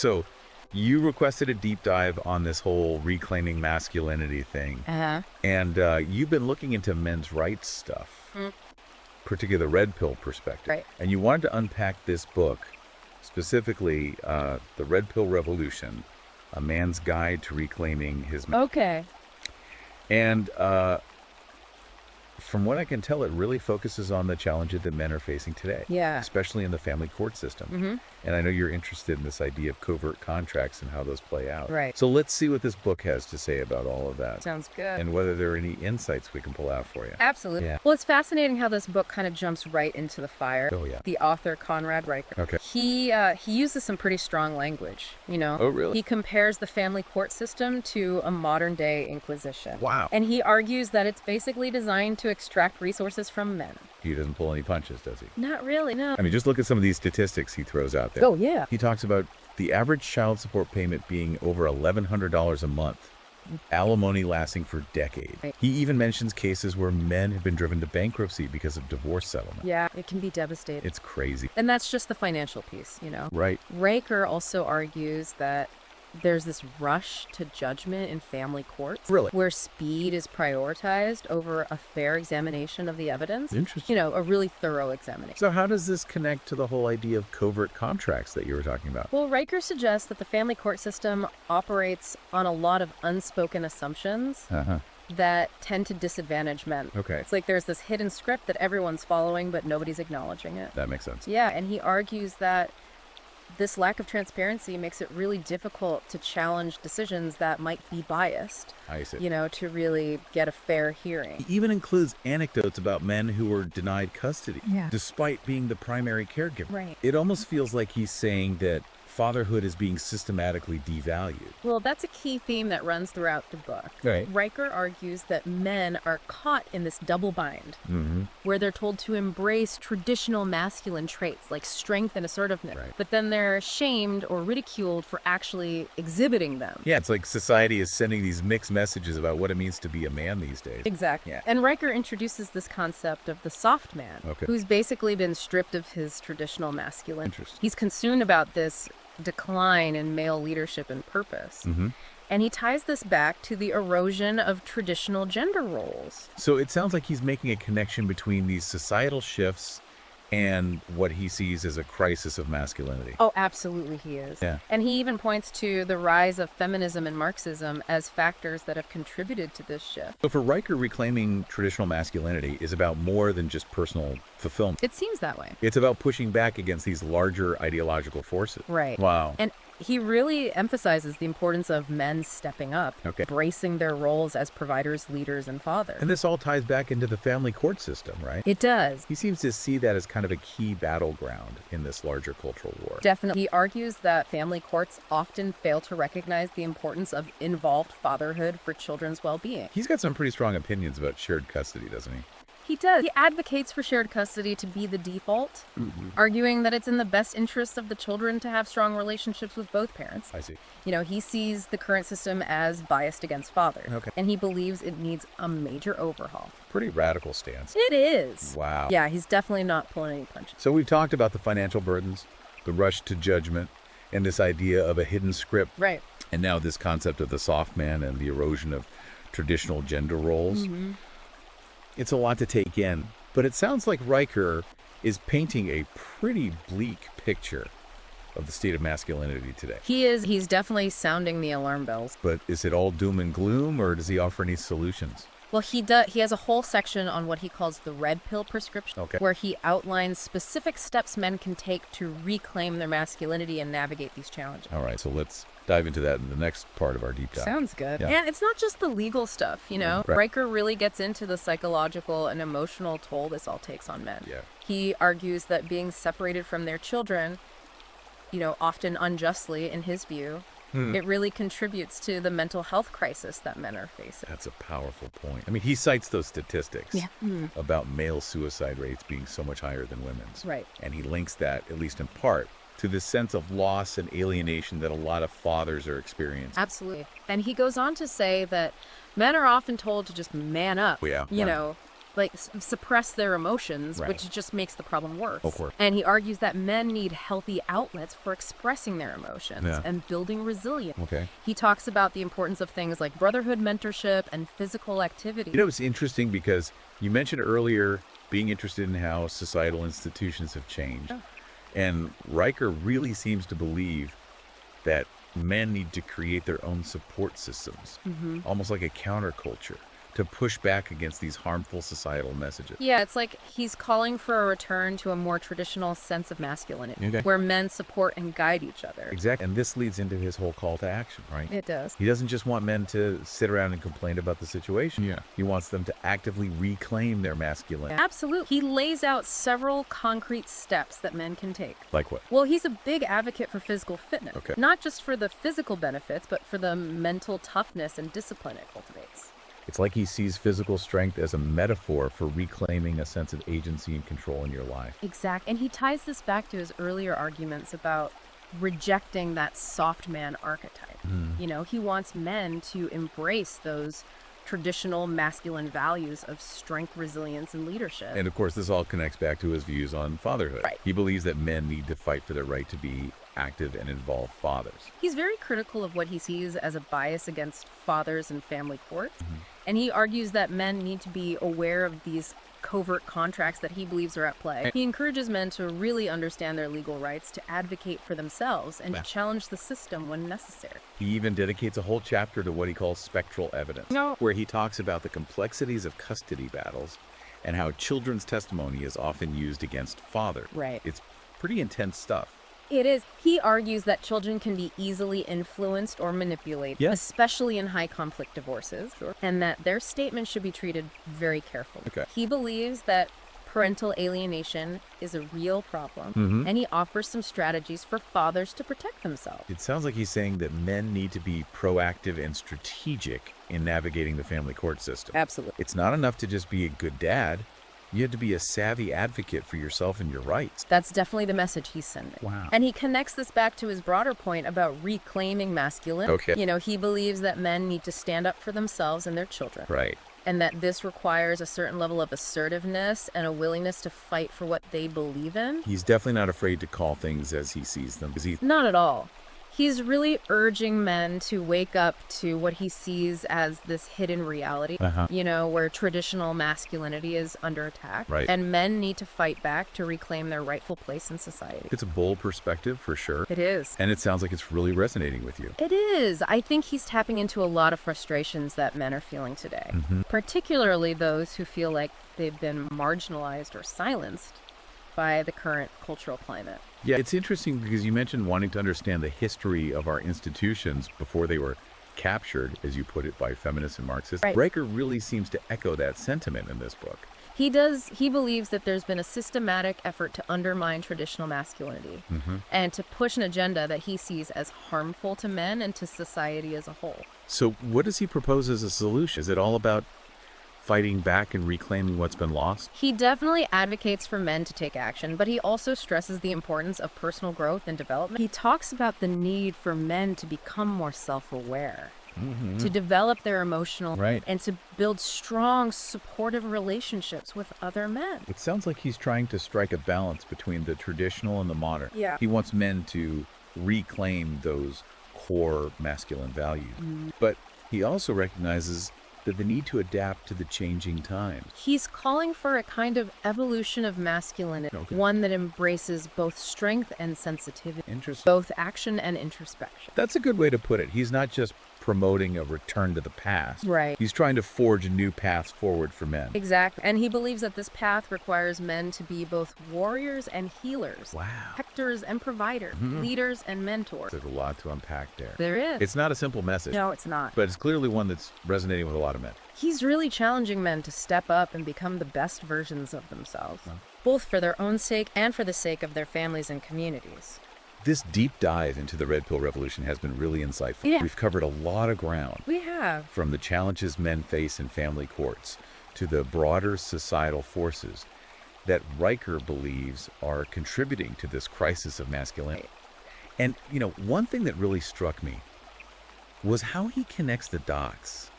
So you requested a deep dive on this whole reclaiming masculinity thing. And you've been looking into men's rights stuff, particularly the red pill perspective. Right. And you wanted to unpack this book, specifically The Red Pill Revolution, A Man's Guide to Reclaiming His... Okay. And from what I can tell, it really focuses on the challenges that men are facing today. Yeah. Especially in the family court system. And I know you're interested in this idea of covert contracts and how those play out. Right. So let's see what this book has to say about all of that. Sounds good. And whether there are any insights we can pull out for you. Absolutely. Yeah. Well, it's fascinating how this book kind of jumps right into the fire. Oh, yeah. The author, Conrad Riker. Okay. He uses some pretty strong language, you know. Oh, really? He compares the family court system to a modern-day inquisition. Wow. And he argues that it's basically designed to extract resources from men. He doesn't pull any punches, does he? Not really, no. I mean, just look at some of these statistics he throws out there. Oh, yeah. He talks about the average child support payment being over $1,100 a month, alimony lasting for decades. Right. He even mentions cases where men have been driven to bankruptcy because of divorce settlement. Yeah, it can be devastating. It's crazy. And that's just the financial piece, you know. Right. Riker also argues that there's this rush to judgment in family courts. Really? Where speed is prioritized over a fair examination of the evidence. Interesting. You know, a really thorough examination. So how does this connect to the whole idea of covert contracts that you were talking about? Well, Riker suggests that the family court system operates on a lot of unspoken assumptions that tend to disadvantage men. Okay. It's like there's this hidden script that everyone's following, but nobody's acknowledging it. That makes sense. Yeah, and he argues that this lack of transparency makes it really difficult to challenge decisions that might be biased. I see. You know, to really get a fair hearing. He even includes anecdotes about men who were denied custody, despite being the primary caregiver. Right. It almost feels like he's saying that fatherhood is being systematically devalued. Well, that's a key theme that runs throughout the book. Right. Riker argues that men are caught in this double bind, where they're told to embrace traditional masculine traits like strength and assertiveness, but then they're shamed or ridiculed for actually exhibiting them. Yeah, it's like society is sending these mixed messages about what it means to be a man these days. Exactly. Yeah. And Riker introduces this concept of the soft man, who's basically been stripped of his traditional masculinity. Interesting. He's concerned about this decline in male leadership and purpose. And he ties this back to the erosion of traditional gender roles. So it sounds like he's making a connection between these societal shifts and what he sees as a crisis of masculinity. Oh, absolutely he is. Yeah. And he even points to the rise of feminism and Marxism as factors that have contributed to this shift. So for Riker, reclaiming traditional masculinity is about more than just personal fulfillment. It seems that way. It's about pushing back against these larger ideological forces. Right. Wow. And he really emphasizes the importance of men stepping up, embracing their roles as providers, leaders, and fathers. And this all ties back into the family court system, right? It does. He seems to see that as kind of a key battleground in this larger cultural war. Definitely. He argues that family courts often fail to recognize the importance of involved fatherhood for children's well-being. He's got some pretty strong opinions about shared custody, doesn't he? He does. He advocates for shared custody to be the default, arguing that it's in the best interest of the children to have strong relationships with both parents. I see. You know, he sees the current system as biased against fathers. And he believes it needs a major overhaul. Pretty radical stance. It is. Wow. Yeah, he's definitely not pulling any punches. So we've talked about the financial burdens, the rush to judgment, and this idea of a hidden script. Right. And now this concept of the soft man and the erosion of traditional gender roles. It's a lot to take in, but it sounds like Riker is painting a pretty bleak picture of the state of masculinity today. He is. He's definitely sounding the alarm bells. But is it all doom and gloom, or does he offer any solutions? Well, he does. He has a whole section on what he calls the red pill prescription, where he outlines specific steps men can take to reclaim their masculinity and navigate these challenges. All right, so let's dive into that in the next part of our deep dive. Sounds good. Yeah. And it's not just the legal stuff, you know. Riker really gets into the psychological and emotional toll this all takes on men. Yeah. He argues that being separated from their children, you know, often unjustly in his view, it really contributes to the mental health crisis that men are facing. That's a powerful point. I mean, he cites those statistics about male suicide rates being so much higher than women's. Right. And he links that, at least in part, to this sense of loss and alienation that a lot of fathers are experiencing. Absolutely. And he goes on to say that men are often told to just man up. Yeah. You know, like suppress their emotions, Right. which just makes the problem worse. Of course. And he argues that men need healthy outlets for expressing their emotions Yeah. and building resilience. Okay. He talks about the importance of things like brotherhood mentorship and physical activity. You know, it's interesting because you mentioned earlier being interested in how societal institutions have changed. Oh. And Riker really seems to believe that men need to create their own support systems, almost like a counterculture, to push back against these harmful societal messages. Yeah, it's like he's calling for a return to a more traditional sense of masculinity, Okay. where men support and guide each other. Exactly. And this leads into his whole call to action, right? It does. He doesn't just want men to sit around and complain about the situation. Yeah. He wants them to actively reclaim their masculinity. Absolutely. He lays out several concrete steps that men can take. Like what? Well, he's a big advocate for physical fitness. Okay. Not just for the physical benefits, but for the mental toughness and discipline it cultivates. It's like he sees physical strength as a metaphor for reclaiming a sense of agency and control in your life. Exactly. And he ties this back to his earlier arguments about rejecting that soft man archetype. You know, he wants men to embrace those traditional masculine values of strength, resilience, and leadership. And of course, this all connects back to his views on fatherhood. Right. He believes that men need to fight for their right to be active and involved fathers. He's very critical of what he sees as a bias against fathers and family courts. And he argues that men need to be aware of these covert contracts that he believes are at play. He encourages men to really understand their legal rights, to advocate for themselves, and to challenge the system when necessary. He even dedicates a whole chapter to what he calls spectral evidence, where he talks about the complexities of custody battles and how children's testimony is often used against fathers. Right. It's pretty intense stuff. It is. He argues that children can be easily influenced or manipulated, Yeah. especially in high conflict divorces, and that their statements should be treated very carefully. Okay. He believes that parental alienation is a real problem, and he offers some strategies for fathers to protect themselves. It sounds like he's saying that men need to be proactive and strategic in navigating the family court system. Absolutely. It's not enough to just be a good dad. You have to be a savvy advocate for yourself and your rights. That's definitely the message he's sending. Wow. And he connects this back to his broader point about reclaiming masculinity. Okay. You know, he believes that men need to stand up for themselves and their children. Right. And that this requires a certain level of assertiveness and a willingness to fight for what they believe in. He's definitely not afraid to call things as he sees them. Is he? Not at all. He's really urging men to wake up to what he sees as this hidden reality, you know, where traditional masculinity is under attack. Right. And men need to fight back to reclaim their rightful place in society. It's a bold perspective for sure. It is. And it sounds like it's really resonating with you. It is. I think he's tapping into a lot of frustrations that men are feeling today, particularly those who feel like they've been marginalized or silenced by the current cultural climate. Yeah, it's interesting because you mentioned wanting to understand the history of our institutions before they were captured, as you put it, by feminists and Marxists. Right. Riker really seems to echo that sentiment in this book. He believes that there's been a systematic effort to undermine traditional masculinity and to push an agenda that he sees as harmful to men and to society as a whole. So what does he propose as a solution? Is it all about fighting back and reclaiming what's been lost? He definitely advocates for men to take action, but he also stresses the importance of personal growth and development. He talks about the need for men to become more self-aware, to develop their emotional, Right. and to build strong, supportive relationships with other men. It sounds like he's trying to strike a balance between the traditional and the modern. Yeah. He wants men to reclaim those core masculine values. But he also recognizes that the need to adapt to the changing times. He's calling for a kind of evolution of masculinity, Okay. one that embraces both strength and sensitivity, Interesting. both action and introspection. That's a good way to put it. He's not just promoting a return to the past. Right. He's trying to forge new paths forward for men. Exactly. And he believes that this path requires men to be both warriors and healers, Wow. protectors and providers, leaders and mentors. There's a lot to unpack there. There is. It's not a simple message, No, it's not. but it's clearly one that's resonating with a lot of men. He's really challenging men to step up and become the best versions of themselves, both for their own sake and for the sake of their families and communities. This deep dive into the Red Pill Revolution has been really insightful. Yeah. We've covered a lot of ground, We have. from the challenges men face in family courts to the broader societal forces that Riker believes are contributing to this crisis of masculinity. And, you know, one thing that really struck me was how he connects the dots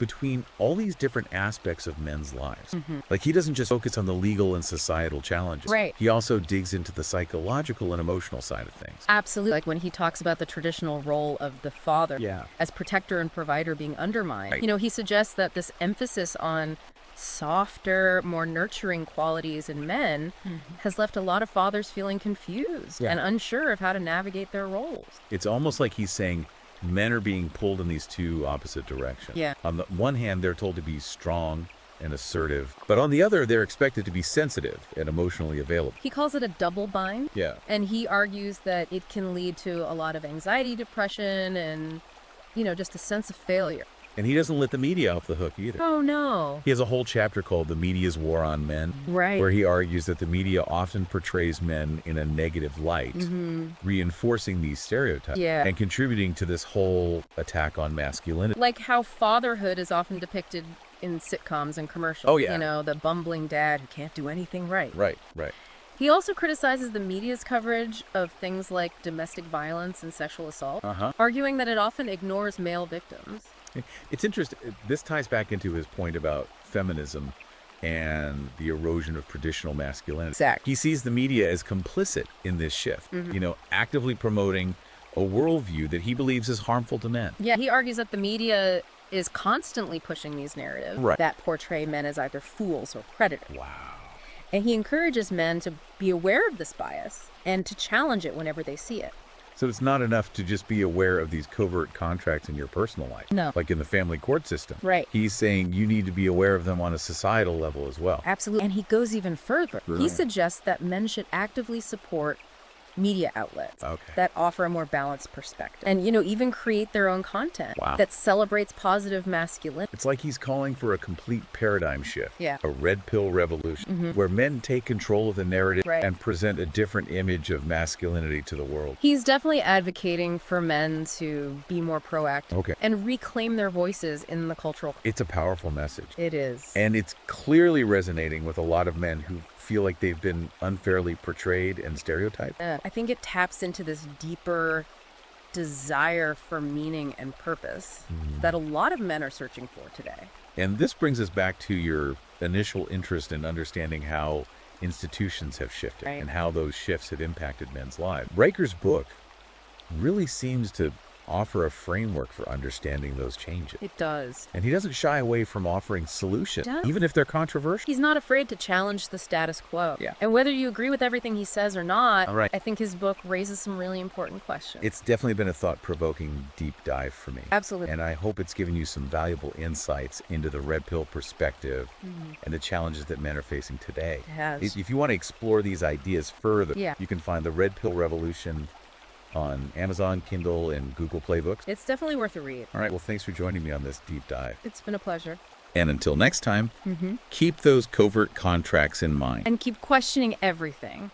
between all these different aspects of men's lives. Like, he doesn't just focus on the legal and societal challenges. Right. He also digs into the psychological and emotional side of things. Absolutely. Like when he talks about the traditional role of the father Yeah. as protector and provider being undermined. Right. You know, he suggests that this emphasis on softer, more nurturing qualities in men has left a lot of fathers feeling confused and unsure of how to navigate their roles. It's almost like he's saying men are being pulled in these two opposite directions. Yeah. On the one hand, they're told to be strong and assertive, but on the other, they're expected to be sensitive and emotionally available. He calls it a double bind. Yeah. And he argues that it can lead to a lot of anxiety, depression, and, you know, just a sense of failure. And he doesn't let the media off the hook either. Oh, no. He has a whole chapter called The Media's War on Men, Right. where he argues that the media often portrays men in a negative light, reinforcing these stereotypes Yeah. and contributing to this whole attack on masculinity. Like how fatherhood is often depicted in sitcoms and commercials. Oh, yeah. You know, the bumbling dad who can't do anything right. Right, right. He also criticizes the media's coverage of things like domestic violence and sexual assault, arguing that it often ignores male victims. It's interesting. This ties back into his point about feminism and the erosion of traditional masculinity. Exactly. He sees the media as complicit in this shift, you know, actively promoting a worldview that he believes is harmful to men. Yeah, he argues that the media is constantly pushing these narratives Right. that portray men as either fools or predators. Wow. And he encourages men to be aware of this bias and to challenge it whenever they see it. So it's not enough to just be aware of these covert contracts in your personal life. No. Like in the family court system. Right. He's saying you need to be aware of them on a societal level as well. Absolutely. And he goes even further. He Brilliant. suggests that men should actively support media outlets Okay. that offer a more balanced perspective and, you know, even create their own content Wow. that celebrates positive masculinity. It's like he's calling for a complete paradigm shift. Yeah. A red pill revolution where men take control of the narrative Right. and present a different image of masculinity to the world. He's definitely advocating for men to be more proactive Okay. and reclaim their voices in the cultural. It's a powerful message. It is. And it's clearly resonating with a lot of men who feel like they've been unfairly portrayed and stereotyped. I think it taps into this deeper desire for meaning and purpose that a lot of men are searching for today. And this brings us back to your initial interest in understanding how institutions have shifted Right. and how those shifts have impacted men's lives. Riker's book really seems to offer a framework for understanding those changes. It does. And he doesn't shy away from offering solutions, Yeah. even if they're controversial. He's not afraid to challenge the status quo. Yeah. And whether you agree with everything he says or not, All right. I think his book raises some really important questions. It's definitely been a thought-provoking deep dive for me. Absolutely. And I hope it's given you some valuable insights into the red pill perspective and the challenges that men are facing today. It has. If you want to explore these ideas further, Yeah. you can find The Red Pill Revolution on Amazon, Kindle, and Google Play Books. It's definitely worth a read. All right, well, thanks for joining me on this deep dive. It's been a pleasure. And until next time, keep those covert contracts in mind. And keep questioning everything.